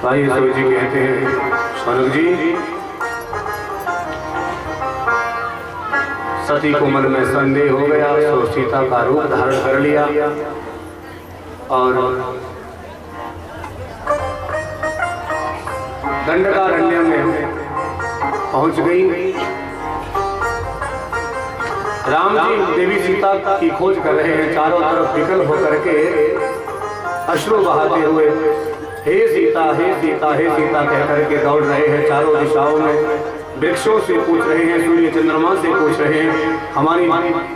भाई सूर्य जी कहते हैं, शौनक जी, सती को मन में संदेह हो गया, सो सीता का रूप धारण कर लिया और दंडकारण्य में पहुंच गई। राम जी देवी सीता की खोज कर रहे हैं, चारों तरफ विकल होकर के अश्रु बहाते हुए हे सीता हे सीता हे सीता कह करके दौड़ रहे हैं चारों दिशाओं में। वृक्षों से पूछ रहे हैं, सूर्य चंद्रमा से पूछ रहे हैं, हमारी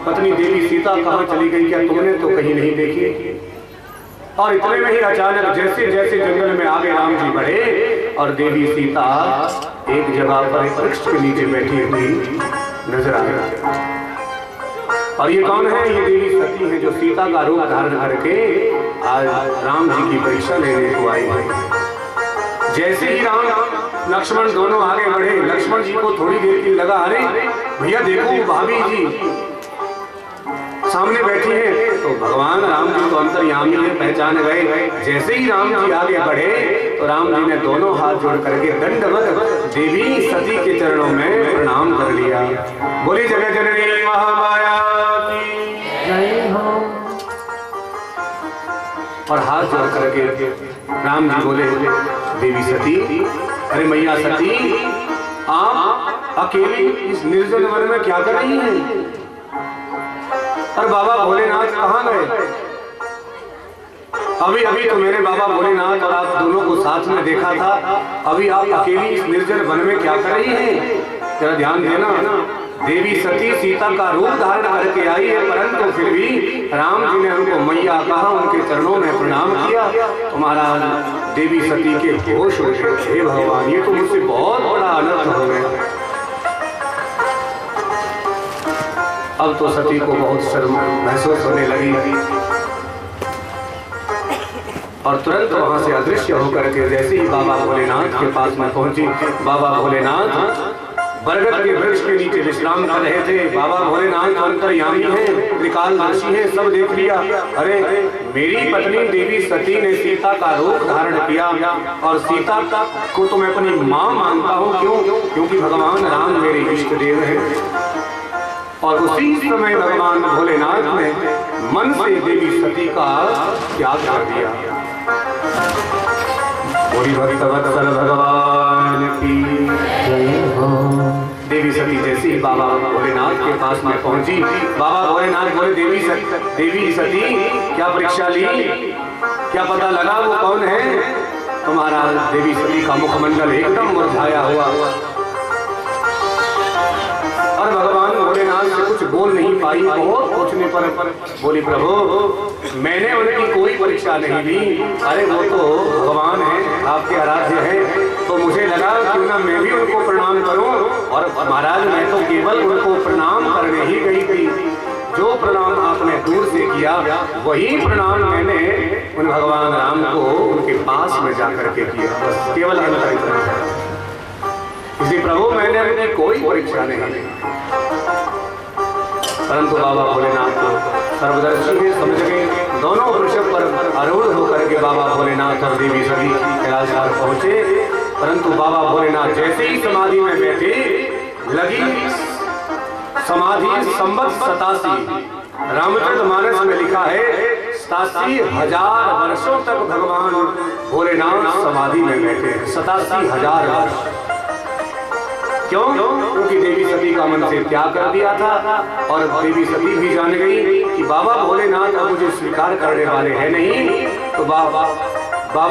पत्नी देवी सीता कहाँ चली गई, क्या तुमने तो कहीं नहीं देखी। और इतने में ही अचानक जैसे जैसे जंगल में आगे राम जी बढ़े और देवी सीता एक जगह पर वृक्ष के नीचे बैठी हुई नजर आ गई। और ये कौन है? ये देवी सती है जो सीता का रूप धारण करके आज राम जी की परीक्षा लेने को आई है। जैसे ही राम लक्ष्मण दोनों आगे बढ़े, लक्ष्मण जी को थोड़ी देर की लगा, अरे भैया देखो भाभी जी सामने बैठी है। तो भगवान राम जी तो अंतर्यामी है, पहचान गए। जैसे ही राम जी आगे बढ़े तो राम जी ने दोनों हाथ जोड़ करके दंडवत देवी सती के चरणों में प्रणाम कर लिया। बोली जगत जननी महामाया की जय हो। और हाथ जोड़ करके राम जी बोले, देवी सती, अरे मैया सती, आप अकेली इस निर्जन वन में क्या कर रही हैं? और बाबा भोलेनाथ कहाँ गए? अभी अभी तो मैंने बाबा भोलेनाथ और आप दोनों को साथ में देखा था, अभी आप अकेली इस निर्जन वन में क्या कर रही हैं? जरा ध्यान देना। देवी सती सीता का रूप धारण करके आई है, परंतु फिर भी राम जी ने उनको मैया कहा, उनके चरणों में प्रणाम किया। तुम्हारा देवी सती के होश हो गए। हे भगवान, ये तो मुझसे बहुत बड़ा अनर्थ हो गया। अब तो सती को बहुत शर्म महसूस होने लगी और तुरंत वहां से अदृश्य होकर के जैसे ही बाबा भोलेनाथ के पास में पहुंची, बाबा भोलेनाथ बरगद के वृक्ष के नीचे विश्राम कर रहे थे। बाबा भोलेनाथ अंतर्यामी है, त्रिकालदर्शी है, सब देख लिया। अरे मेरी पत्नी देवी सती ने सीता का रूप धारण किया और सीता को तो मैं अपनी माँ मानता हूँ। क्यों? क्योंकि भगवान राम मेरे इष्ट देव है। और उसी समय भगवान भोलेनाथ ने मन से देवी सती का त्याग कर दिया। बोली भक्तवत्सल भगवान की जय हो। देवी सती जैसे ही बाबा भोलेनाथ के पास में पहुंची, बाबा भोलेनाथ बोले, देवी सती क्या परीक्षा ली? क्या पता लगा वो कौन है? तुम्हारा देवी सती का मुखमंडल एकदम मुरझाया हुआ और भगवान भोलेनाथ से कुछ बोल नहीं पाई। बहुत पूछने पर बोली, प्रभु मैंने उनकी कोई परीक्षा नहीं ली। अरे वो तो भगवान है, आपके आराध्य हैं, तो मुझे लगा क्यों ना मैं भी उनको प्रणाम करूं। और महाराज मैं तो केवल उनको प्रणाम करने ही गई थी। जो प्रणाम आपने दूर से किया वही प्रणाम मैंने उन भगवान राम को उनके पास में जाकर के किया। केवल अंतर इतना है। इसी प्रभु मैंने उनकी कोई परीक्षा नहीं ली। परंतु बाबा भोलेनाथ को सर्वदर्शी है, समझ गए। दोनों वृषभ पर आरूढ़ होकर के बाबा भोलेनाथ और देवी सती कैलाशधाम पहुंचे। परंतु बाबा भोलेनाथ जैसे ही समाधि में बैठे, लगी समाधि संवत 87। रामचरितमानस में लिखा है 87,000 वर्षों तक भगवान भोलेनाथ समाधि में बैठे। 87,000 वर्ष। क्यों? क्योंकि देवी सती का मन से त्याग कर दिया था और देवी सती भी जान गई कि बाबा भोलेनाथ अब मुझे स्वीकार करने वाले हैं नहीं। तो बाबा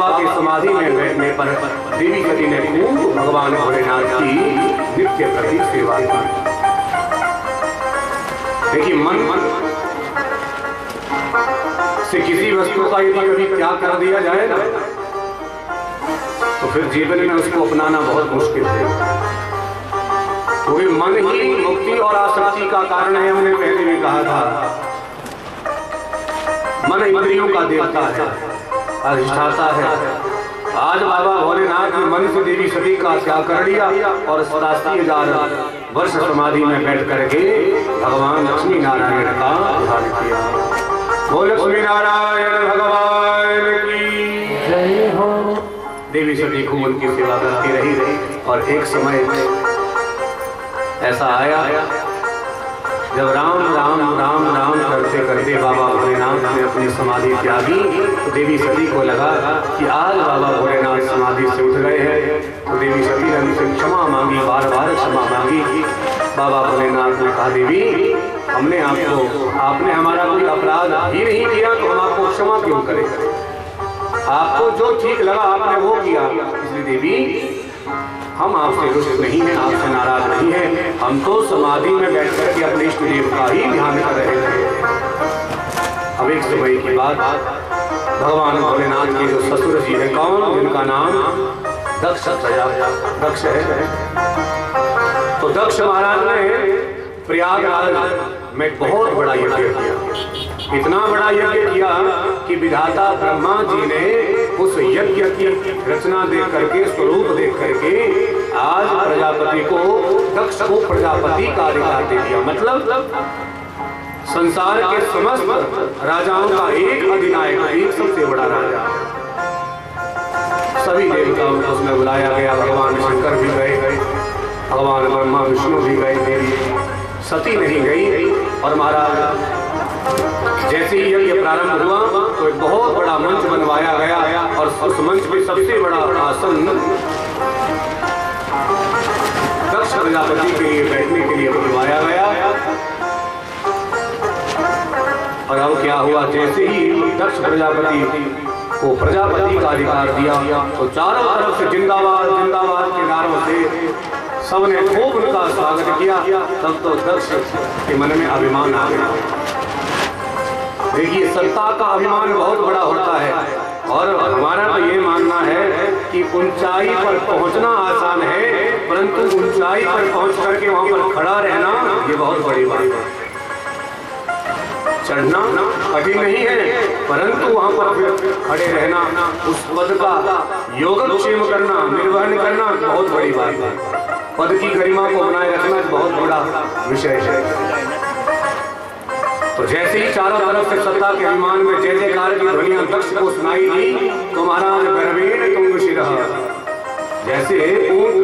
के समाधि में बैठने पर देवी सती ने खूब भगवान भोलेनाथ की नित्य प्रति सेवा की। देखिए, मन से किसी वस्तु का यदि कभी त्याग कर दिया जाए ना, तो फिर जीवन में उसको अपनाना बहुत मुश्किल है। क्योंकि मन ही मुक्ति और आसक्ति का कारण है। हमने पहले भी कहा था, मन इंद्रियों का देवता है, अधिष्ठाता है। आज बाबा भोलेनाथ ने मन से देवी सती का त्याग कर लिया और 87,000 वर्ष समाधि में बैठ करके भगवान लक्ष्मी नारायण का ध्यान किया। वो लक्ष्मी नारायण भगवान की जय हो। देवी सती खूब उनकी सेवा करती रही। और एक समय ऐसा आया जब राम राम राम राम करते करते बाबा भोलेनाथ ने अपनी समाधि त्यागी, तो देवी सती को लगा कि आज बाबा भोलेनाथ समाधि से उठ गए हैं। तो देवी सती ने उनसे क्षमा मांगी, बार बार क्षमा मांगी। बाबा भोलेनाथ ने कहा, देवी हमने आपने हमारा कोई अपराध ही नहीं किया, तो हम आपको क्षमा क्यों करें? आपको जो ठीक लगा आपने वो किया, इसलिए देवी हम आपसे रुष्ट नहीं हैं, आपसे नाराज नहीं हैं। हम तो समाधि में बैठ कर के अपने इष्ट देव का ही ध्यान कर रहे थे। अब एक समय की बात, भगवान भोलेनाथ के जो ससुर जी है, कौन, जिनका नाम दक्ष दक्ष है। तो दक्ष महाराज ने प्रयागराज में बहुत बड़ा यज्ञ किया, इतना बड़ा यज्ञ किया कि विधाता ब्रह्मा जी ने उस यज्ञ की रचना देख करके, स्वरूप देख करके आज प्रजापति को, दक्ष को प्रजापति का अधिकार दे दिया। मतलब संसार के समस्त राजाओं का एक अधिनायक, एक सबसे बड़ा राजा। सभी देवताओं को उसमें बुलाया गया, भगवान शंकर भी गए, भगवान ब्रह्मा विष्णु भी गए, देवी सती नहीं गई। और महाराज जैसे ही यज्ञ प्रारंभ हुआ तो एक बहुत बड़ा मंच बनवाया गया, और उस मंच में सबसे बड़ा आसन दक्ष प्रजापति के लिए बैठने के लिए बनवाया गया। और अब क्या हुआ, जैसे ही दक्ष प्रजापति को प्रजापति का अधिकार दिया, तो चारों तरफ से जिंदाबाद जिंदाबाद के नारों से सबने खूब उनका स्वागत किया। तब तो दक्ष के मन में अभिमान आ गया। देखिए, सत्ता का अभिमान बहुत बड़ा होता है, और हमारा तो ये मानना है कि ऊंचाई पर पहुंचना आसान है, परंतु ऊंचाई पर पहुंच करके वहां पर खड़ा रहना ये बहुत बड़ी बात है। चढ़ना कठिन नहीं है, परंतु वहां पर फिर खड़े रहना, उस पद का योगक्षेम करना, निर्वहन करना बहुत बड़ी बात है। पद की गरिमा को बनाए रखना बहुत बड़ा विषय है। तो जैसे ही चारों तरफ से सत्ता के अभिमान में जय जयकार की ध्वनियां दक्ष को सुनाई दी, तो महाराज गर्वेण तुंग शिरः, जैसे ऊंट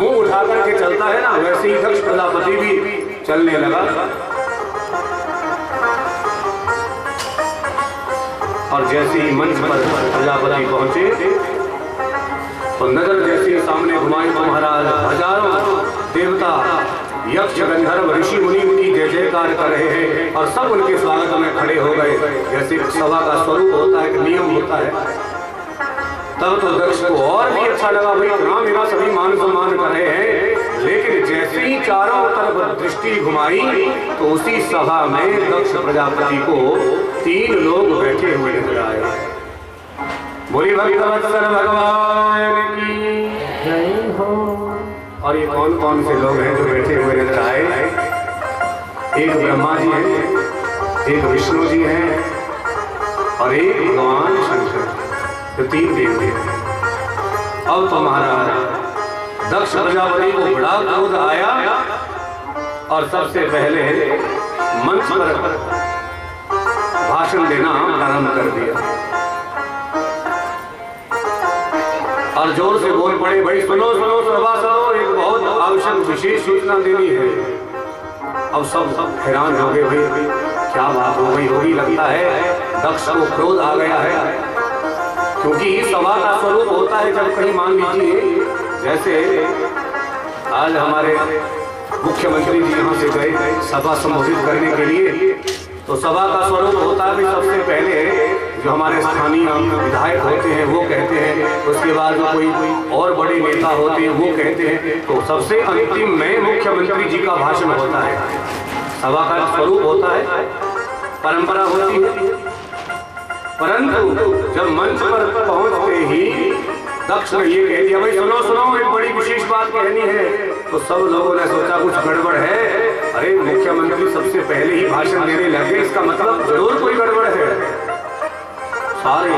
मुंह उठा करके चलता है ना, वैसे ही दक्ष प्रजापति भी चलने लगा। और जैसे ही मंच पर प्रजापति पहुंचे, तो नजर जैसे सामने घुमाई तो महाराज हजारों देवता, यक्ष, गंधर्व, ऋषि मुनि उनकी जय जयकार कर रहे हैं, और सब उनके स्वागत में खड़े हो गए। जैसे सभा का स्वरूप होता है, एक नियम होता है। तब तो दक्ष को और भी अच्छा लगा, भाई इतना मेरा सभी मान सम्मान कर रहे हैं। लेकिन जैसे ही चारों तरफ दृष्टि घुमाई, तो उसी सभा में दक्ष प्रजापति को 3 लोग बैठे हुए नजर आए। बोली भक्तवत्सल भगवान की जय हो। और ये कौन कौन से लोग हैं जो बैठे हुए नजर आए? एक ब्रह्मा जी हैं, एक विष्णु जी हैं, और एक भगवान शंकर, तो 3 देव हैं। अब तो महाराज दक्ष प्रजापति को बड़ा क्रोध आया, और सबसे पहले मंच पर भाषण देना प्रारंभ कर दिया, और जोर से बोल पड़े, भाई सुनो सुनो सभासदों, एक बहुत आवश्यक विशेष सूचना देनी है। अब सब हैरान हो गए, भाई क्या बात हो गई होगी, लगता है दक्ष को क्रोध आ गया है। क्योंकि सभा का स्वरूप होता है, जब कहीं मान लीजिए जैसे आज हमारे मुख्यमंत्री जी यहाँ से गए सभा संबोधित करने के लिए, तो सभा का स्वरूप होता है सबसे पहले जो हमारे स्थानीय विधायक होते हैं वो कहते हैं, उसके बाद जो कोई और बड़े नेता होते हैं वो कहते हैं, तो सबसे अंतिम में मुख्यमंत्री जी का भाषण होता है। सभा का स्वरूप होता है, परंपरा होती है। परंतु जब मंच पर पहुंचते ही दक्ष ने ये कह दिया, भाई सुनो सुनो, एक बड़ी विशेष बात कहनी है। तो सब लोगों ने सोचा कुछ गड़बड़ है, अरे मुख्यमंत्री सबसे पहले ही भाषण देने लगे, इसका मतलब जरूर कोई गड़बड़ है। सारे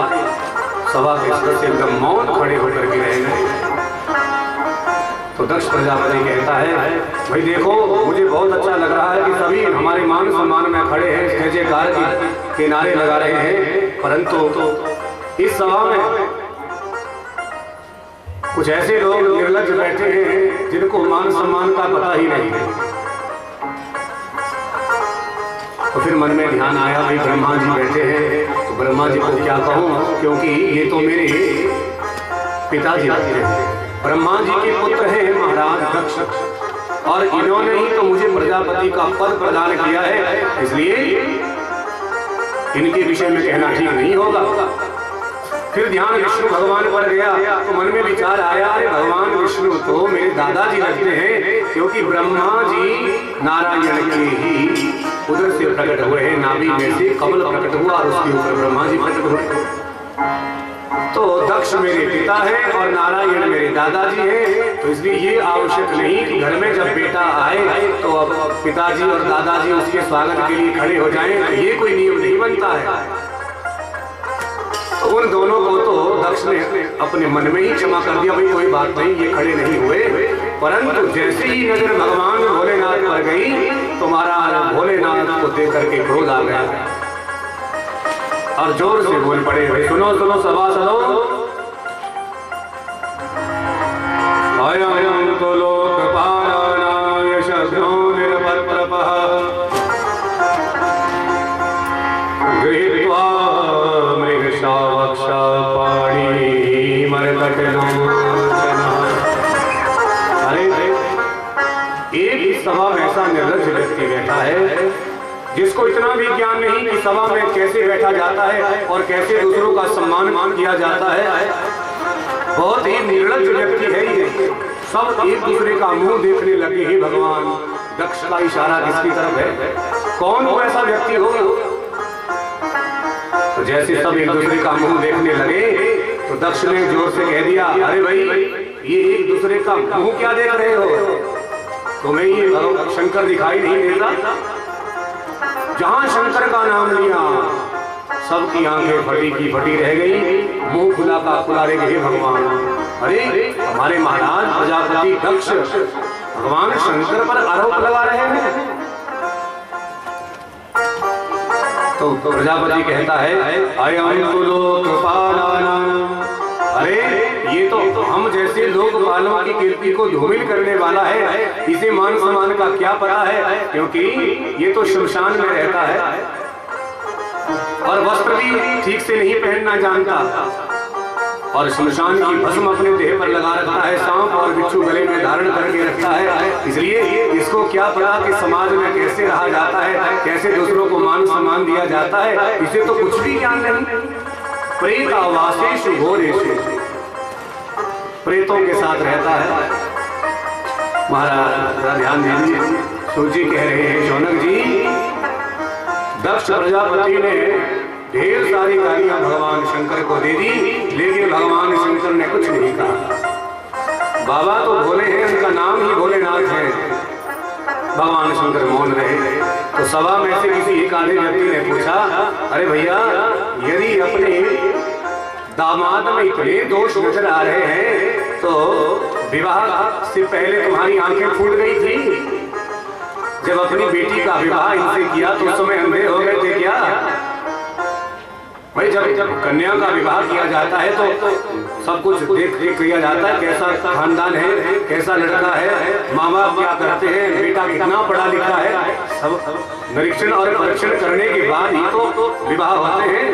सभा के सदस्य एकदम मौन खड़े होकर के रह गए। तो दक्ष प्रजापति कहता है, भाई देखो मुझे बहुत अच्छा लग रहा है कि सभी हमारे मान सम्मान में खड़े हैं, जय जयकार के नारे लगा रहे हैं, परंतु इस सभा में कुछ ऐसे लोग निर्लज बैठे हैं जिनको मान सम्मान का पता ही नहीं है। तो फिर मन में ध्यान आया, भाई ब्रह्मा जी बैठे हैं तो ब्रह्मा जी को क्या कहूँ, क्योंकि ये तो मेरे पिताजी लगते हैं। ब्रह्मा जी के पुत्र हैं महाराज दक्ष, और इन्होंने ही तो मुझे प्रजापति का पद प्रदान किया है, इसलिए इनके विषय में कहना ठीक नहीं होगा। फिर ध्यान विष्णु भगवान पर गया तो मन में विचार आया, अरे भगवान विष्णु तो मेरे दादाजी लगते हैं, क्योंकि ब्रह्मा जी नारायण के ही उधर से प्रकट हुए हैं, नाभि में से कमल प्रकट हुआ और उसके ऊपर ब्रह्मा जी प्रकट हुए। तो दक्ष मेरे पिता है और नारायण मेरे दादाजी हैं, तो इसलिए ये आवश्यक नहीं कि घर में जब बेटा आए तो अब पिताजी और दादाजी उसके स्वागत के लिए खड़े हो जाएं, तो ये कोई नियम नहीं बनता है। तो उन दोनों को तो दक्ष ने अपने मन में ही क्षमा कर दिया, भाई कोई बात नहीं, ये खड़े नहीं हुए। परंतु जैसे ही नजर भगवान भोलेनाथ पर गई तो महाराज भोलेनाथ को देख करके क्रोध आ गया और जोर से बोल पड़े, भाई सुनो सुनो सभासदों, अयं तो लोकपालानाय शब्दो निरपत्रपः गृहीत्वा मृगशावक्षा पाणि मरकटलोचनः। अरे एक सभा में ऐसा निर्लज्ज व्यक्ति बैठा है जिसको इतना भी ज्ञान नहीं कि सभा में कैसे बैठा जाता है और कैसे दूसरों का सम्मान किया जाता है। बहुत ही निर्लज्ज व्यक्ति है ये। सब एक दूसरे का मुंह देखने लगे, ही भगवान दक्ष का इशारा किसकी तरफ है, कौन वो ऐसा व्यक्ति होगा। तो जैसे सब एक दूसरे का मुंह देखने लगे तो दक्ष ने जोर से कह दिया, अरे भाई ये एक दूसरे का मुंह क्या देख रहे हो, तुम्हें ये शंकर दिखाई नहीं देता। जहां शंकर का नाम लिया सबकी आंखें फटी की फटी रह गई, मुंह खुला का खुला रह गए। भगवान, अरे हमारे महाराज प्रजापति दक्ष भगवान शंकर पर आरोप लगा रहे हैं। तो प्रजापति कहता है, अयं तो लोकपालानां, अरे ये तो हम जैसे लोकपालों की कीर्ति को धूमिल करने वाला है, इसे मान सम्मान का क्या पता है, क्योंकि ये तो शमशान में रहता है और वस्त्र भी ठीक से नहीं पहनना जानता, और शमशान की भस्म अपने देह पर लगा रखता है, सांप और बिच्छू गले में धारण करके रखता है। इसलिए इसको क्या पता कि समाज में कैसे रहा जाता है, कैसे दूसरों को मान सम्मान दिया जाता है, इसे तो कुछ भी ज्ञान नहीं। प्रेत आवासेषु घोरेषु, प्रेतों के साथ रहता है। महाराज ध्यान दीजिए, सूजी कह रहे हैं, शौनक जी दक्ष प्रजापति ने ढेर सारी गालियां भगवान शंकर को दे दी, लेकिन भगवान शंकर ने कुछ नहीं कहा। बाबा तो भोले हैं, उनका नाम ही भोलेनाथ है। भगवान शंकर मौन रहे। तो सभा में से किसी एक आधे व्यक्ति ने पूछा, अरे भैया यदि अपने दामाद में इतने दोष नजर आ रहे हैं तो विवाह से पहले तुम्हारी आंखें फूट गई थी, जब अपनी बेटी का विवाह इनसे किया तो उस समय अंधे हो गए थे क्या? भाई जब कन्या का विवाह किया जाता है तो सब कुछ देख किया जाता है, कैसा खानदान है, कैसा लड़का है, माँ बाप क्या करते हैं, बेटा कितना पढ़ा लिखा है, सब निरीक्षण और परीक्षण करने के बाद ही तो विवाह होते हैं।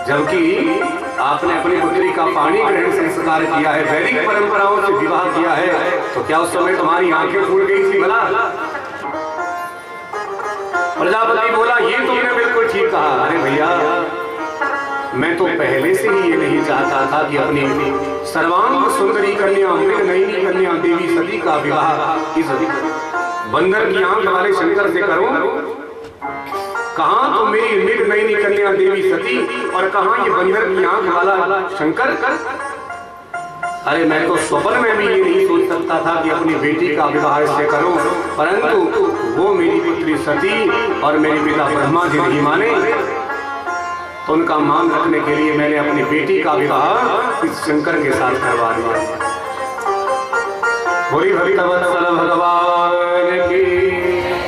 जबकि आपने अपनी पुत्री का पाणी ग्रहण संस्कार किया है, वैदिक परंपराओं से विवाह किया है, तो क्या उस समय तुम्हारी आंखें फूट गई थी भला? प्रजापति बोला, ये तुमने बिल्कुल ठीक कहा। अरे भैया मैं तो पहले से ही ये नहीं चाहता था कि अपनी सर्वांग सुंदरी कन्या, मृगनयनी कन्या देवी सती का विवाह इस बंदर की आंख वाले शंकर से करूं। कहां तो मेरी मृगनयनी कन्या देवी सती और कहां ये बंदर की आंख वाला शंकर। अरे मैं तो स्वप्न में भी ये नहीं सोच सकता था कि अपनी बेटी का विवाह इससे करूं, परंतु वो मेरी पुत्री सती और मेरे पिता ब्रह्मा जी नहीं माने, तो उनका मान रखने के लिए मैंने अपनी बेटी का विवाह इस शंकर के साथ करवा दिया। बोली भक्तवत्सल भगवान की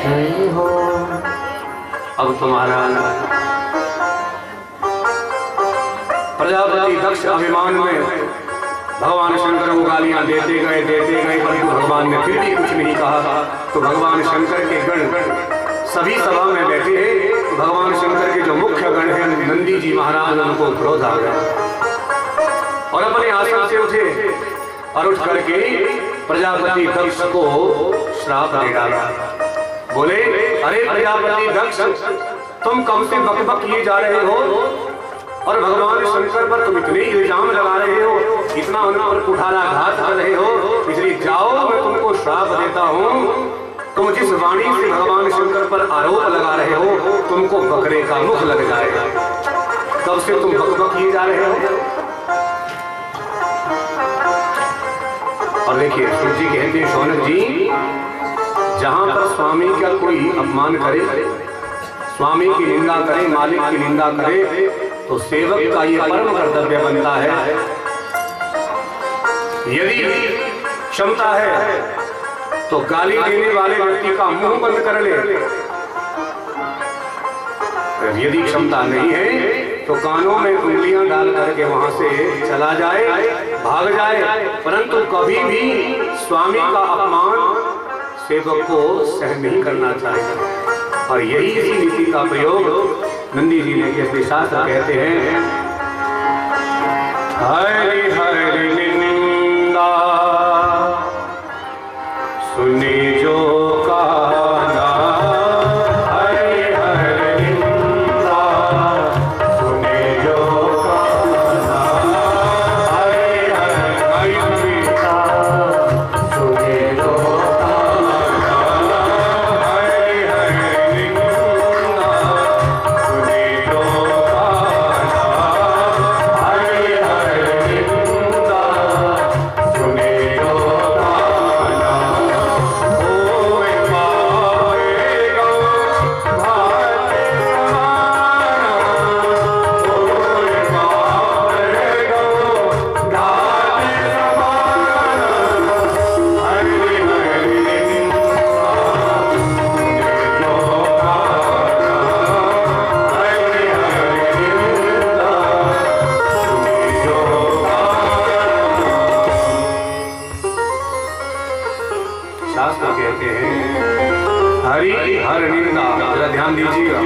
जय हो। अब तुम्हारा प्रजापति दक्ष अभिमान में भगवान शंकर को गालियां देते गए परंतु भगवान ने फिर भी कुछ नहीं कहा। तो भगवान शंकर के गण सभी सभा में बैठे हैं। तो भगवान शंकर के जो मुख्य गण हैं नंदी जी महाराज, उनको क्रोध आ गया और अपने आसन से उठे और उठ करके प्रजापति दक्ष को श्राप दे डाला। बोले, अरे प्रजापति दक्ष, तुम कब से बकबक किए जा रहे हो और भगवान शंकर पर तुम इतने इल्जाम लगा रहे हो, इतना उन पर कुठाराघात कर रहे हो, इसलिए जाओ मैं तुमको श्राप देता हूँ। तुम जिस वाणी से भगवान शंकर पर आरोप लगा रहे हो, तुमको बकरे का मुख लग जाएगा। कब से तुम बकबक किए जा रहे हो। और देखिए सूर्य जी कहते हैं, शौनक जी, जहां पर स्वामी का कोई अपमान करे, स्वामी की निंदा करे, मालिक की निंदा करे, तो सेवक का ये परम कर्तव्य बनता है, यदि क्षमता है तो गाली देने वाले व्यक्ति का मुंह बंद कर ले। यदि क्षमता नहीं है तो कानों में उंगलियां डाल करके वहां से चला जाए, भाग जाए, परंतु कभी भी स्वामी का अपमान सेवक को सहन नहीं करना चाहिए। और यही इसी नीति का प्रयोग नंदी जी ने के शास्त्र कहते हैं, हरि हरि निंदा सुने जो काना, हरि हरि निंदा सुने जो काना, हरि हरि निंदा सुने जो काना, हरि हरि निंदा सुने जो काना, हरि हरि निंदा सुने जो शास्त्र कहते हैं, हरि हर निंदा। जरा ध्यान दीजिएगा,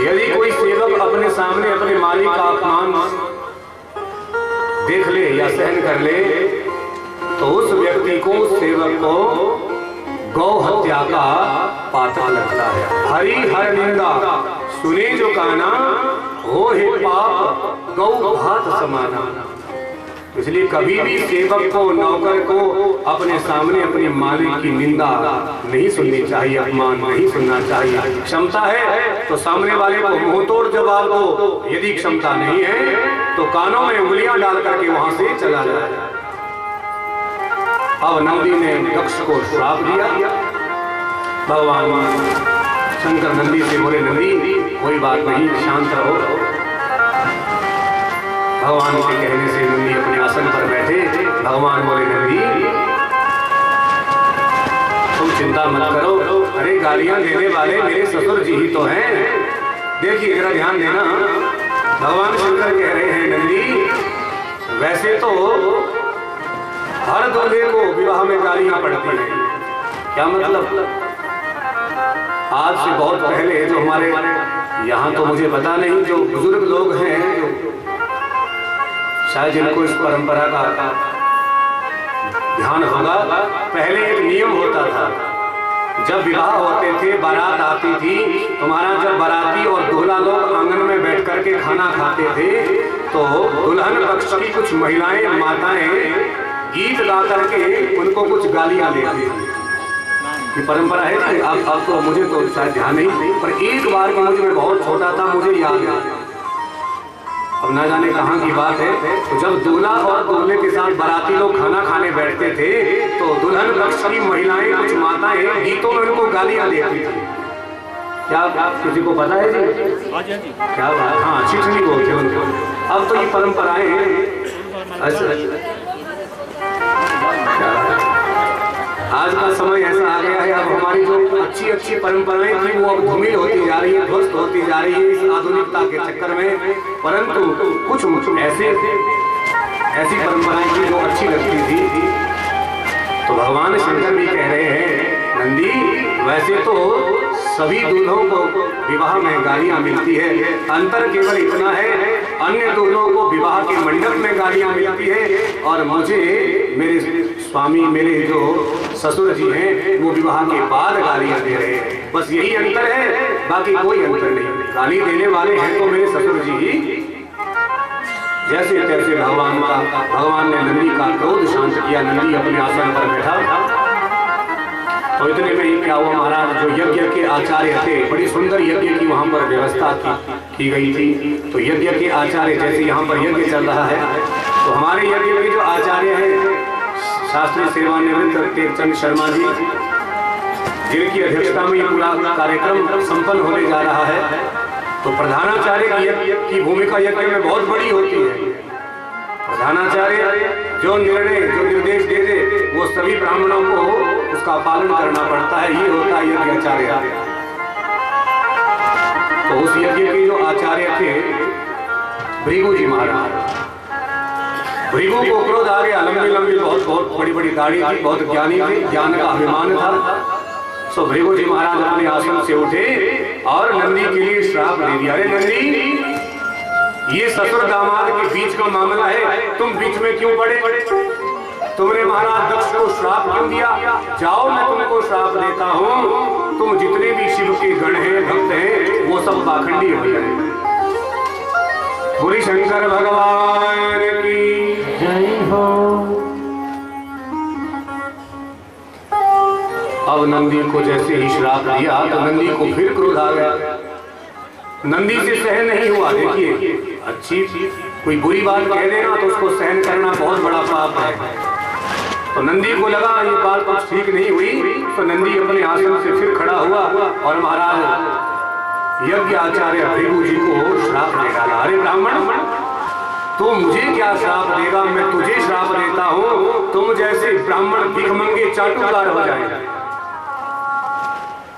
यदि कोई सेवक अपने सामने अपने मालिक का अपमान देख ले या सहन कर ले, तो उस व्यक्ति को, सेवक को गौ हत्या का पातक लगता है। हरि हर निंदा सुने जो काना, हो हे पाप गौ भात समाना। इसलिए कभी भी सेवक को, नौकर को अपने सामने अपने मालिक की निंदा नहीं सुननी चाहिए, अपमान नहीं सुनना चाहिए। क्षमता है तो सामने वाले को मुंह तोड़ जवाब दो, यदि क्षमता नहीं है तो कानों में उंगलियां डाल करके वहां से चला जाए। अब नंदी ने दक्ष को श्राप दिया। भगवान शंकर नंदी से बोले, नंदी कोई बात नहीं, शांत रहो। भगवान के कहने से नंदी अपने आसन पर बैठे। भगवान बोले, नंदी तुम चिंता मत करो, अरे गालियां देने वाले मेरे ससुर जी ही तो हैं। देखिए जरा ध्यान देना, भगवान शंकर कह रहे हैं, नंदी वैसे तो हर दूल्हे को विवाह में गालियां पड़ती हैं। क्या मतलब? आज से बहुत पहले जो हमारे यहाँ, तो मुझे पता नहीं, जो बुजुर्ग लोग हैं शायद जिनको इस परंपरा का ध्यान होगा, पहले एक नियम होता था, जब विवाह होते थे, बारात आती थी, तुम्हारा जब बाराती और दूल्हा लोग आंगन में बैठ करके खाना खाते थे, तो दुल्हन पक्ष की कुछ महिलाएं, माताएं गीत गा करके उनको कुछ गालियां देती थी। ये परंपरा है कि अब तो मुझे तो शायद ध्यान नहीं, पर एक बार की मुझे, मैं बहुत छोटा था, मुझे याद है, अब ना जाने कहाँ की बात है, तो जब दूल्हा और दूल्हे के साथ बाराती लोग खाना खाने बैठते थे, तो दुल्हन पक्ष की महिलाएं, कुछ माताएं गीतों में उनको गालियां देती थी। क्या किसी को पता है जी? क्या बात? हाँ, चिठनी बोलते उनको। अब तो ये परंपराएं हैं। अच्छा, आज का समय ऐसा आ गया है, अब हमारी जो अच्छी अच्छी परंपराएं थी वो अब धूमिल होती जा रही है, ध्वस्त होती जा रही है इस आधुनिकता के चक्कर में। परंतु कुछ ऐसी परंपराएं थी जो अच्छी लगती थी। तो भगवान शंकर भी कह रहे हैं, नंदी वैसे तो सभी दूल्हों को विवाह में गालियां मिलती है, अंतर केवल इतना है अन्य दूल्हों को विवाह के मंडप में गालियां मिलती है और मुझे मेरे स्वामी, मेरे जो ससुर जी हैं वो विवाह के बाद गालियां दे रहे हैं। बस यही अंतर है, बाकी कोई अंतर नहीं। गाली देने वाले हैं तो मेरे ससुर जी ही। जैसे तैसे भगवान ने नंदी का क्रोध शांत किया। नंदी अपने आसन पर बैठा। तो इतने में ही क्या हुआ महाराज, जो यज्ञ के आचार्य थे, बड़ी सुंदर यज्ञ की वहां पर व्यवस्था की गई थी। तो यज्ञ के आचार्य, जैसे यहाँ पर यज्ञ चल रहा है, तो हमारे यज्ञ के जो आचार्य हैं शास्त्री सेवानिवृत्त टेकचंद शर्मा जी, जिनकी अध्यक्षता में पूरा कार्यक्रम संपन्न होने जा रहा है। तो प्रधानाचार्य की भूमिका यज्ञ में बहुत बड़ी होती है। प्रधानाचार्य जो निर्णय, जो निर्देश दे दे, वो सभी ब्राह्मणों को उसका पालन करना पड़ता है। ये होता है यज्ञ आचार्य। तो उस यज्ञ के जो आचार्य थे भृगु जी महाराज, भृगु को क्रोध आ गया। लंबी लंबी बहुत बड़ी बड़ी दाढ़ी थी, बहुत ज्ञानी थे, ज्ञान का अभिमान था। सो भृगु जी महाराज अपने आसन से उठे और नंदी के लिए श्राप दे दिया। अरे नंदी, ये ससुर दामाद के बीच का मामला है, तुम बीच में क्यों पड़े? तुमने महाराज दक्ष को श्राप क्यों दिया? जाओ, मैं तुमको श्राप देता हूँ, तुम जितने भी शिव के गण हैं, भक्त हैं, वो सब पाखंडी हो जाए। बोली शंकर भगवान की जय हो। अब नंदी को जैसे ही श्राप दिया तो नंदी को फिर क्रोध आ गया। नंदी से सहन नहीं हुआ। देखिए, अच्छी कोई बुरी बात कह देना तो उसको सहन करना बहुत बड़ा पाप है। तो नंदी को लगा ये बात कुछ ठीक नहीं हुई, तो नंदी अपने आसन से फिर खड़ा हुआ और महाराज यज्ञ आचार्य भृगु जी को श्राप दे डाला। अरे ब्राह्मण, तू मुझे क्या श्राप देगा? मैं तुझे श्राप देता हूँ, तुम जैसे ब्राह्मण भिखमंगे चाटुकार हो जाए।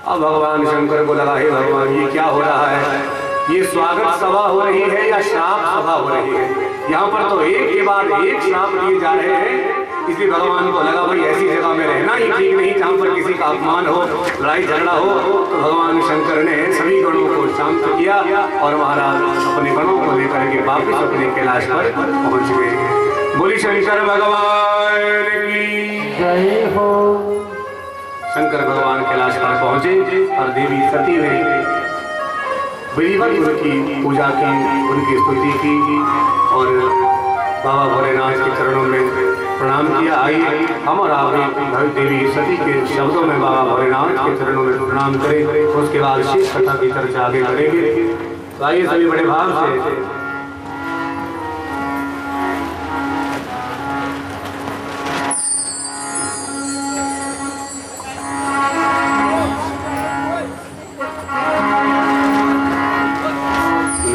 अब भगवान शंकर को लगा, हे भगवान, ये क्या हो रहा है? ये स्वागत सभा हो रही है या श्राप सभा हो रही है? यहाँ पर तो एक के बाद एक श्राप दिए जा रहे हैं। इसलिए भगवान को लगा, भाई ऐसी जगह में रहना ही ठीक नहीं जहाँ पर किसी का अपमान हो, लड़ाई झगड़ा हो। तो भगवान शंकर ने सभी गणों को शांत किया और महाराज अपने गणों को लेकर के वापिस अपने कैलाश पर पहुंच गए। बोली शंकर भगवान की जय हो। शंकर भगवान कैलाश पर पहुंचे और देवी सती ने विधिवत उनकी पूजा की, उनकी स्तुति की और बाबा भोलेनाथ के चरणों में प्रणाम किया। आइए हम और आप देवी सती के शब्दों में बाबा भोलेनाथ के चरणों में प्रणाम करें। उसके बाद शेष कथा की चर्चा आगे करेंगे। तो आइए सभी बड़े भाव से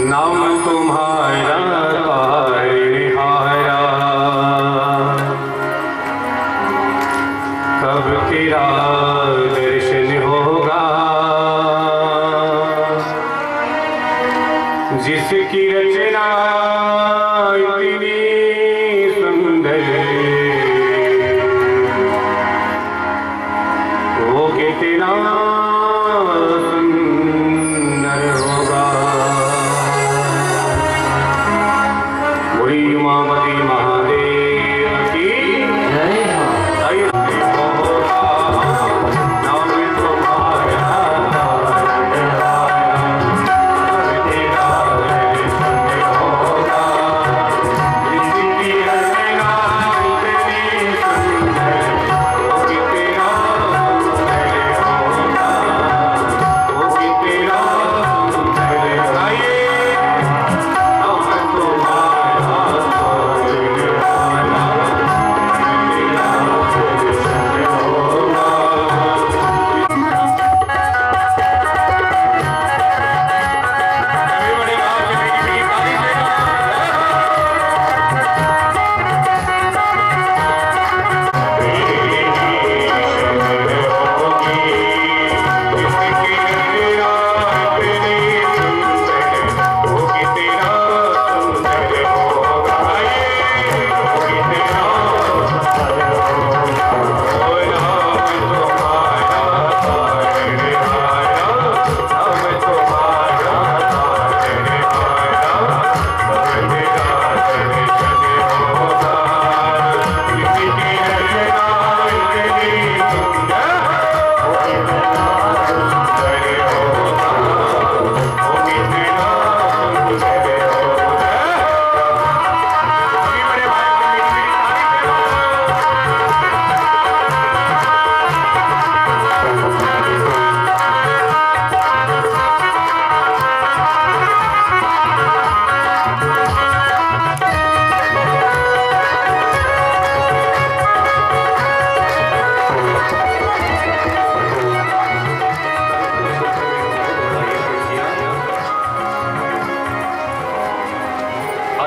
नाम तुम्हारा हारा, कब तेरा दर्शन होगा? जिसकी रचना इतनी सुंदर, वो कितना सुंदर होगा। उमापति महादेव की जय हो। नाम तुम्हारा तेरा होगा, जिसकी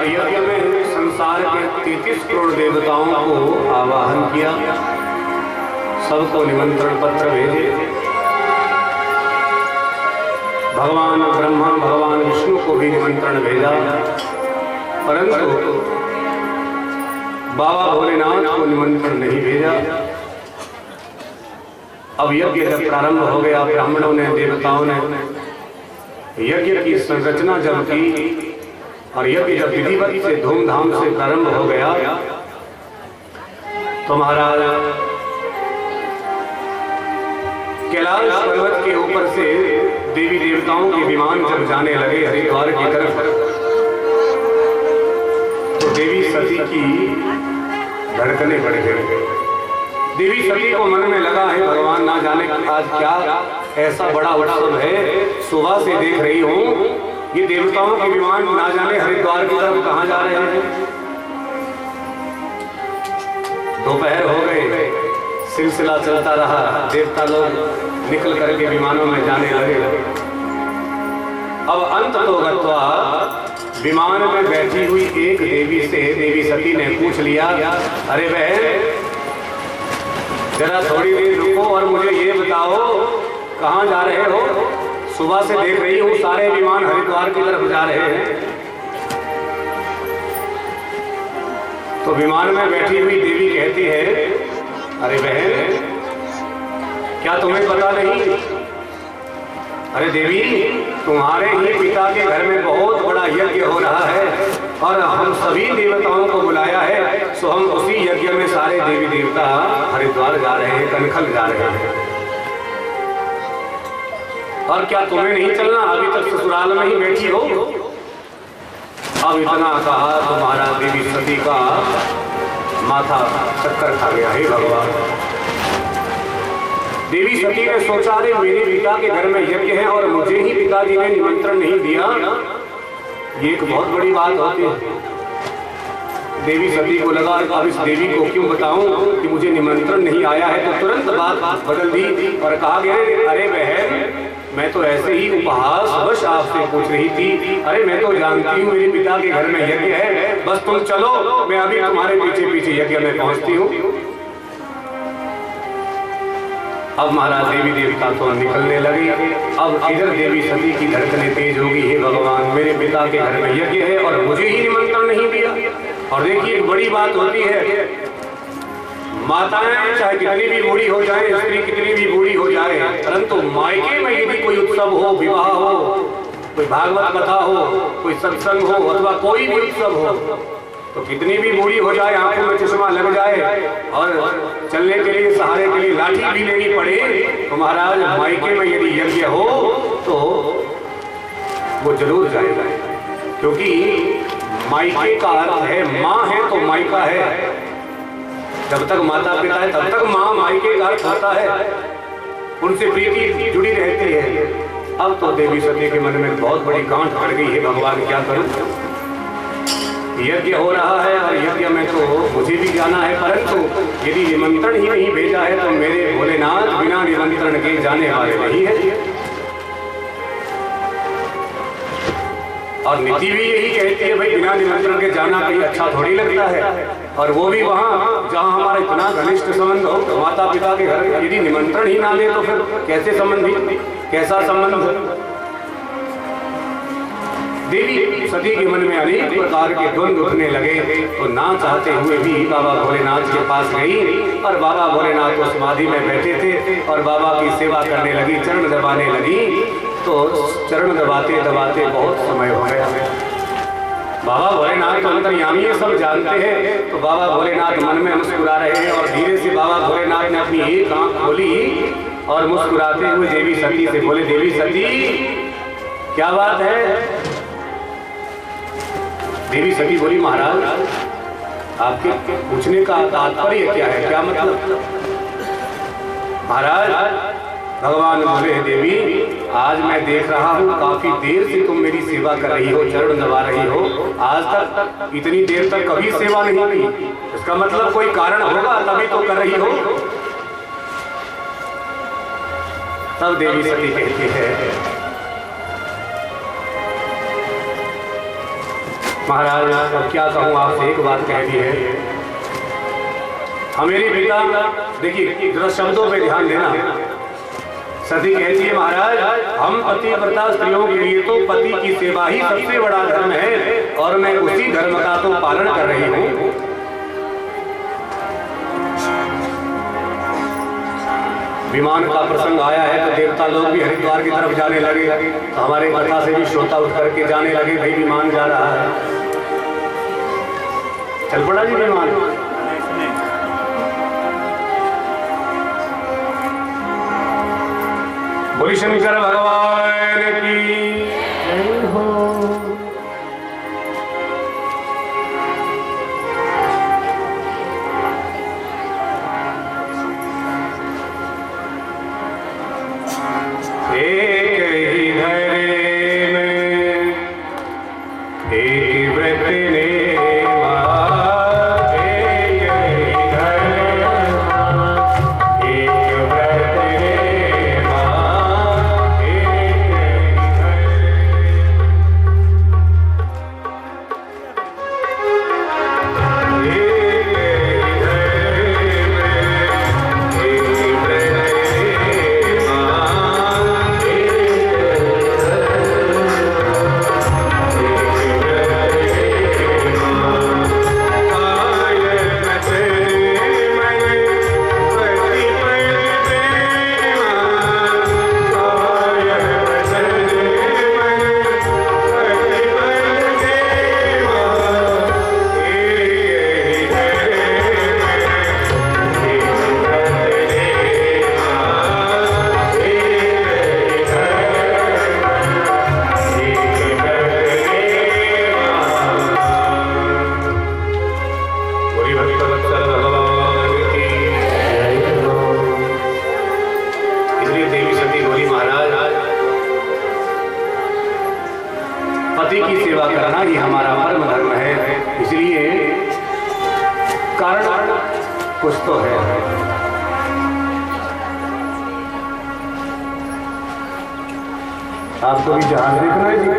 और यज्ञ में संसार के 33 करोड़ देवताओं को आवाहन किया, सबको निमंत्रण पत्र भेजे। भगवान ब्रह्मा भगवान विष्णु को भी निमंत्रण भेजा, परंतु बाबा भोलेनाथ को निमंत्रण नहीं भेजा। अब यज्ञ जब प्रारंभ हो गया, ब्राह्मणों ने देवताओं ने यज्ञ की संरचना जब की और यज्ञ जब विधिवत से धूमधाम से प्रारंभ हो गया, तो महाराज कैलाश पर्वत के ऊपर से देवी देवताओं के विमान जब जाने लगे हरिद्वार की तरफ, तो देवी सती की धड़कनें बढ़ गई। देवी सती को मन में लगा है भगवान ना जाने आज क्या ऐसा बड़ा उत्सव है, सुबह से देख रही हूँ ये देवताओं के विमान ना जाने हरिद्वार की तरफ कहाँ जा रहे हैं। दोपहर हो गए, सिलसिला चलता रहा, देवता लोग निकल करके विमानों में जाने लगे। अब अंत तो गत्वा विमान में बैठी हुई एक देवी से देवी सती ने पूछ लिया, अरे बहन जरा थोड़ी देर रुको और मुझे ये बताओ कहाँ जा रहे हो? सुबह से देख रही हूँ सारे विमान हरिद्वार की तरफ जा रहे हैं। तो विमान में बैठी हुई देवी कहती है, अरे बहन क्या तुम्हें पता नहीं? अरे देवी तुम्हारे ही पिता के घर में बहुत बड़ा यज्ञ हो रहा है और हम सभी देवताओं को बुलाया है, सो हम उसी यज्ञ में सारे देवी देवता हरिद्वार जा रहे हैं, कनखल जा रहे हैं। और क्या तुम्हें नहीं चलना? अभी तक ससुराल में ही बैठी हो। अब इतना कहा तो महाराज देवी सती का माथा चक्कर खा गया। हे भगवान, देवी सती ने सोचा अरे मेरे पिता के घर में यज्ञ है और मुझे ही पिताजी ने निमंत्रण नहीं दिया, ये एक बहुत बड़ी बात होती है। देवी सती को लगा अब इस देवी को क्यों बताऊं कि मुझे निमंत्रण नहीं आया है, तो तुरंत बात बदल दी और कहा गया अरे बहन मैं तो ऐसे ही उपहास बस आपसे पूछ रही थी, अरे मैं तो जानती हूँ मेरे पिता के घर में यज्ञ है, बस तुम चलो मैं अभी तुम्हारे पीछे पीछे यज्ञ में पहुंचती हूँ। अब महाराज देवी देवता तो निकलने लगे। अब इधर देवी सती की धड़कनें तेज होगी, हे भगवान मेरे पिता के घर में यज्ञ है और मुझे ही निमंत्रण नहीं दिया। और देखिए एक बड़ी बात होती है, माताएं चाहे कितनी भी बूढ़ी हो जाए, स्त्री कितनी भी बूढ़ी हो जाए, परंतु मायके में यदि कोई उत्सव हो, विवाह हो, कोई भागवत कथा हो, कोई सत्संग हो अथवा कोई भी उत्सव हो, तो कितनी भी बूढ़ी हो जाए, आंखों में चश्मा लग जाए और चलने के लिए सहारे के लिए लाठी भी लेनी पड़े, तो महाराज मायके में यदि यज्ञ हो तो वो जरूर जाएगा। क्योंकि मायके का अर्थ है माँ है तो मायका है। जब तक माता पिता है तब तक माँ मायके का अर्थ होता है, उनसे प्रीति जुड़ी रहती है। अब तो देवी सती के मन में बहुत बड़ी गांठ पड़ गई है, भगवान क्या करूं, यज्ञ हो रहा है और यज्ञ में तो मुझे भी जाना है, परंतु यदि निमंत्रण ही नहीं भेजा है तो मेरे भोलेनाथ बिना निमंत्रण के जाने वाले नहीं है। और नीति भी यही कहती है भाई बिना निमंत्रण के जाना कहीं अच्छा थोड़ी लगता है, और वो भी वहाँ जहाँ हमारा इतना घनिष्ठ संबंध हो, तो माता पिता के घर यदि निमंत्रण ही ना दे तो फिर कैसे संबंधी, कैसा संबंध। देवी सती के मन में अनेक प्रकार के द्वंद्व उठने लगे, तो ना चाहते हुए भी बाबा भोलेनाथ के पास गई और बाबा भोलेनाथ को समाधि में बैठे थे और बाबा की सेवा करने लगी, चरण दबाने लगी। तो चरण दबाते दबाते बहुत समय हो गया। बाबा भोलेनाथ तो अंतर्यामी है, सब जानते हैं। तो बाबा भोलेनाथ मन में मुस्कुरा रहे हैं और धीरे से बाबा भोलेनाथ ने अपनी एक आंख खोली और मुस्कुराते हुए देवी सती से बोले, देवी सती क्या बात है? देवी सती बोली, महाराज आपके पूछने का तात्पर्य क्या है, क्या मतलब? महाराज भगवान बोले, देवी आज मैं देख रहा हूँ काफी देर से तुम मेरी सेवा कर रही हो, चरण दबा रही हो, आज तक इतनी देर तक कभी सेवा नहीं की, इसका मतलब कोई कारण होगा तभी तो कर रही हो। तब देवी सती कहती है, महाराज अब क्या कहूँ आपसे, एक बात कह दी है। हमारे पिता, देखिए जरा शब्दों पे ध्यान देना। सती कहती है महाराज हम पतिव्रता स्त्रियों के लिए तो पति की सेवा ही सबसे बड़ा धर्म है और मैं उसी धर्म का तो पालन कर रही हूँ। विमान का प्रसंग आया है तो देवता लोग भी हरिद्वार की तरफ जाने लगे, तो हमारे कथा से भी श्रोता उठ करके जाने लगे, भाई विमान जा रहा है। चल पड़ा जी विमान। बोली शंकर भगवान की जय हो। एक ही धरे में एक व्रत ने पति की सेवा करना ही हमारा परम धर्म है। इसलिए कारण कुछ तो है। आपको भी जहाज देखना है जी?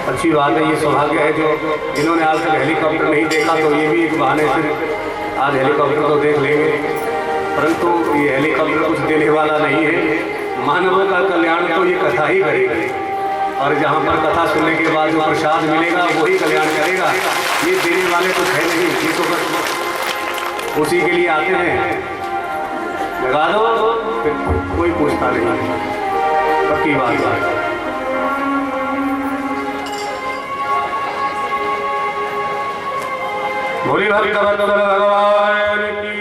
अच्छी बात है, ये सौभाग्य है जो जिन्होंने आज तक हेलीकॉप्टर नहीं देखा तो ये भी एक बहाने से आज हेलीकॉप्टर तो देख लेंगे। परंतु ये हेलीकॉप्टर कुछ देने वाला नहीं है, मानवों का कल्याण तो ये कथा ही करेगी। और जहाँ पर कथा सुनने के बाद जो प्रसाद मिलेगा वही कल्याण करेगा। ये देने वाले कुछ है नहीं, ये तो बस उसी के लिए आते हैं। लगा दो फिर कोई पूछता नहीं, पक्की बात है। भोले भक्त भगवान की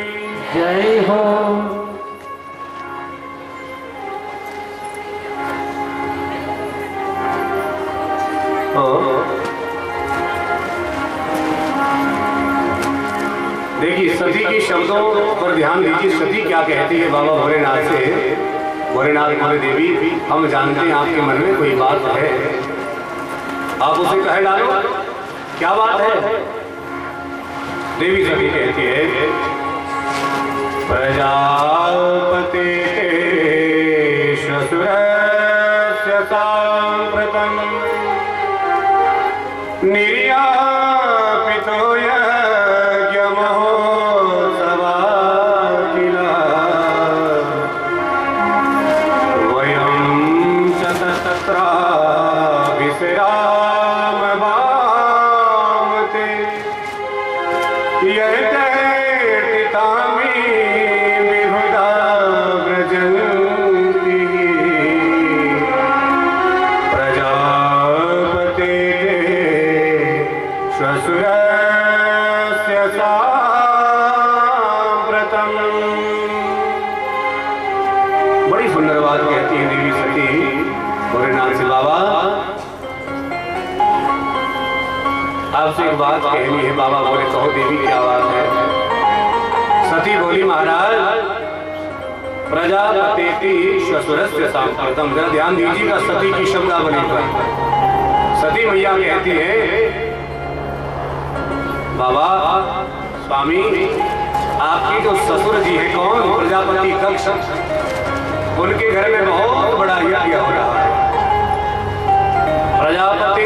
जय हो। देखिए सती के शब्दों पर ध्यान दीजिए। सती क्या कहती है बाबा भोलेनाथ से? भोलेनाथ बोले देवी हम जानते हैं आपके मन में कोई बात है, आप उसे कह डालो, क्या बात है? देवी सती कहती है प्रजापते श्वशुरस्य सांप्रतं निर्यापितो यज्ञमहोत्सवा किल वयं च तत्र विश्रामवामते यतेर्तितामि विभुधा व्रजन्ति प्रजापते श्वशुरस्य सांप्रतं। बड़ी सुंदर बात कहती है देवी सती भोलेनाथ से, बाबा आपसे एक बात कहनी है। बाबा बोले कहो देवी क्या बात है? सती बोली महाराज प्रजापति श्वशुरस्य सांप्रतं। जरा ध्यान दीजिएगा सती की शब्दावली पर। सती मैया कहती है बाबा स्वामी आपके जो ससुर जी है कौन? प्रजापति दक्ष, उनके घर में बहुत बड़ा यज्ञ हो रहा है। प्रजापति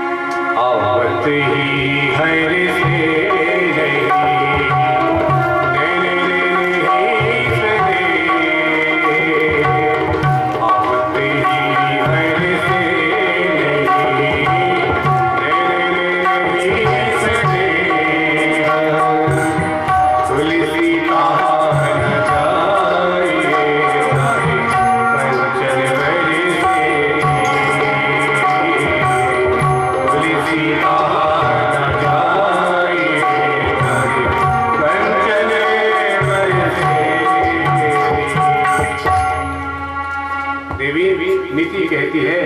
आवत ही हर से नीति कहती है,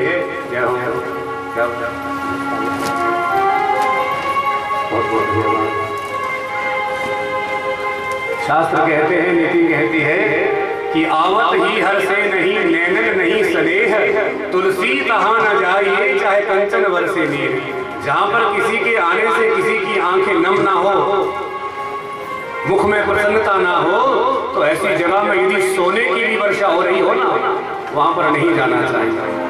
शास्त्र कहते हैं, नीति कहती है कि आवत ही हर से नहीं, नैनन नहीं स्नेह, तुलसी तहाँ न जाइए चाहे कंचन बरसे नीर। जहाँ पर किसी के आने से किसी की आंखें नम ना हो, मुख में प्रसन्नता ना हो, तो ऐसी जगह में यदि सोने की भी वर्षा हो रही हो ना, वहां पर नहीं जाना चाहिए।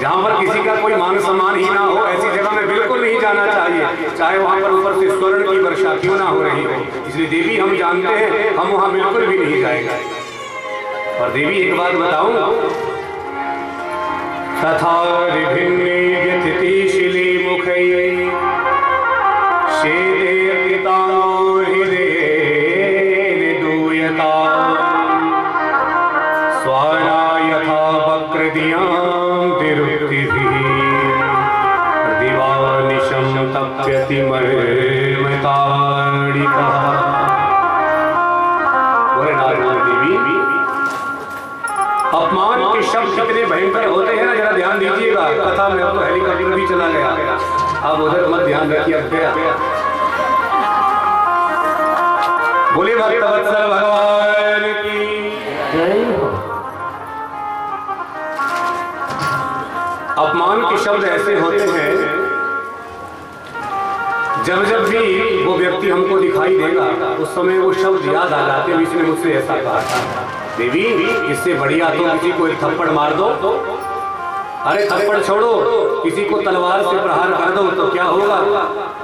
जहां पर किसी का कोई मान सम्मान ही ना हो, ऐसी जगह में बिल्कुल नहीं जाना चाहिए, चाहे वहां पर ऊपर से स्वर्ण की वर्षा क्यों ना हो रही हो। इसलिए देवी हम जानते हैं, हम वहां बिल्कुल भी नहीं जाएंगे। और देवी एक बात बताऊं, तथा विभिन्ने व्यथिति शिले मुखै शेदे पितानो हृदये दूयता स्वाना यथा वक्रदियां तिरुक्तिभिः दिवानिशं तप्यति मर्मताड़िका। अपमान के शब्द कितने भयंकर होते हैं ना, जरा ध्यान दीजिएगा। कथा में अब तो हेलीकॉप्टर भी चला गया, अब उधर मत ध्यान रखिए। बोले भक्तवत्सल भगवान की जय हो। अपमान के शब्द ऐसे होते हैं, जब जब भी वो व्यक्ति हमको दिखाई देगा उस समय वो शब्द याद आ जाते हैं। इसने मुझसे ऐसा कहा था, देवी इससे बढ़िया तो किसी को एक थप्पड़ मार दो। अरे थप्पड़ छोड़ो, किसी को तलवार से प्रहार कर दो तो क्या होगा।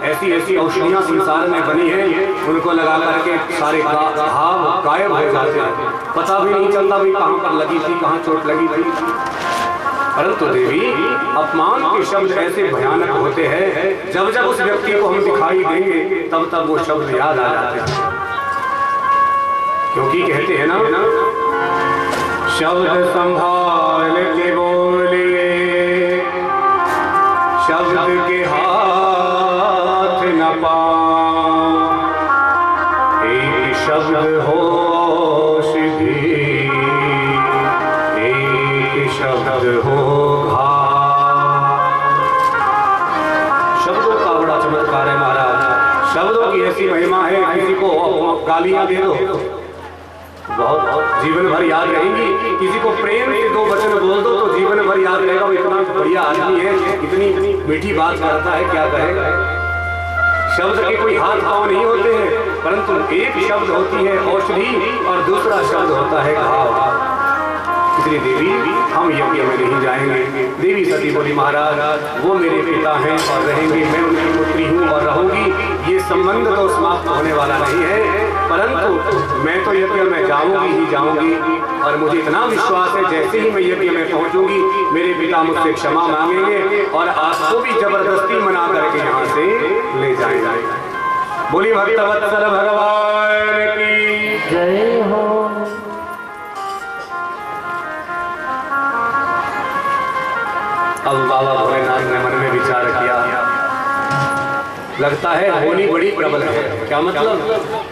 ऐसी ऐसी औषधियां संसार में बनी हैं, उनको लगा करके सारे घाव गायब हो जाते हैं, पता भी नहीं चलता भी कहां पर लगी थी, कहां चोट लगी थी। परंतु देवी अपमान के शब्द ऐसे भयानक होते हैं, जब जब उस व्यक्ति को हम दिखाई देंगे तब तब वो शब्द याद आ जाते हैं। क्योंकि कहते हैं ना, शब्द संभाल के बोलिए, शब्द के हाथ न पाओ, एक शब्द हो औषधि, एक शब्द हो घाव। शब्दों का बड़ा चमत्कार है महाराज, शब्दों की ऐसी महिमा है, किसी को गालियां दे दो बहुत जीवन भर याद रहेंगी, किसी को प्रेम से दो वचन बोल दो तो जीवन भर याद रहेगा। वो इतना बढ़िया आदमी है, इतनी मीठी बात करता है, क्या कहेगा। शब्द के कोई हाथ पांव नहीं होते हैं, परंतु एक शब्द होती है औषधि और दूसरा शब्द होता है घाव। इसलिए देवी हम यज्ञ में नहीं जाएंगे। देवी सती बोली, महाराज वो मेरे पिता हैं और रहेंगे, मैं उनकी पुत्री हूँ और रहूंगी। ये संबंध तो समाप्त होने वाला नहीं है, परंतु मैं तो यज्ञ में जाऊंगी ही जाऊंगी। और मुझे इतना विश्वास है, जैसे ही मैं यज्ञ में पहुंचूंगी मेरे पिता मुझसे क्षमा मांगेंगे और आपको भी जबरदस्ती मना करके यहाँ से ले जाएंगे। बोली भक्तवत्सल भगवान की जय हो। अब बाबा भोलेनाथ ने मन में विचार किया, लगता है होनी बड़ी प्रबल है। क्या मतलब?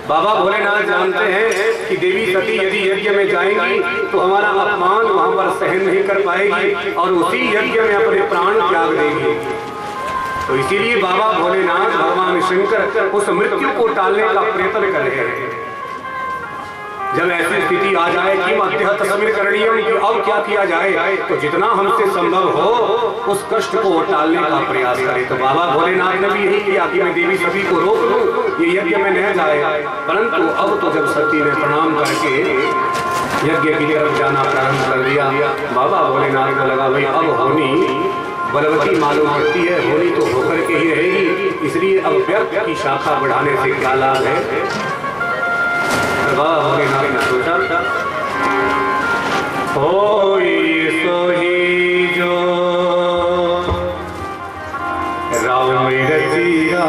बाबा भोलेनाथ जानते हैं कि देवी सती यदि यज्ञ में जाएंगी तो हमारा अपमान वहां पर सहन नहीं कर पाएगी और उसी यज्ञ में अपने प्राण त्याग देंगी। तो इसीलिए बाबा भोलेनाथ भगवान शंकर उस मृत्यु को टालने का प्रयत्न कर रहे हैं। जब ऐसी स्थिति आ जाए कि मध्य तस्वीर करणीयम कि अब क्या किया जाए, तो जितना हमसे संभव हो उस कष्ट को टालने का प्रयास करें। तो बाबा भोलेनाथ ने भी यही किया कि मैं देवी सती को रोक लूं, ये यज्ञ में न जाए। परंतु अब तो जब सती ने प्रणाम करके यज्ञ की तरफ जाना प्रारंभ कर दिया, बाबा भोलेनाथ को लगा भाई अब होनी बलवती मालूम पड़ती है, होनी तो होकर के ही रहेगी। इसलिए अब व्यर्थ की शाखा बढ़ाने से क्या लाभ है? सोचा होई सोही जो राम रचिया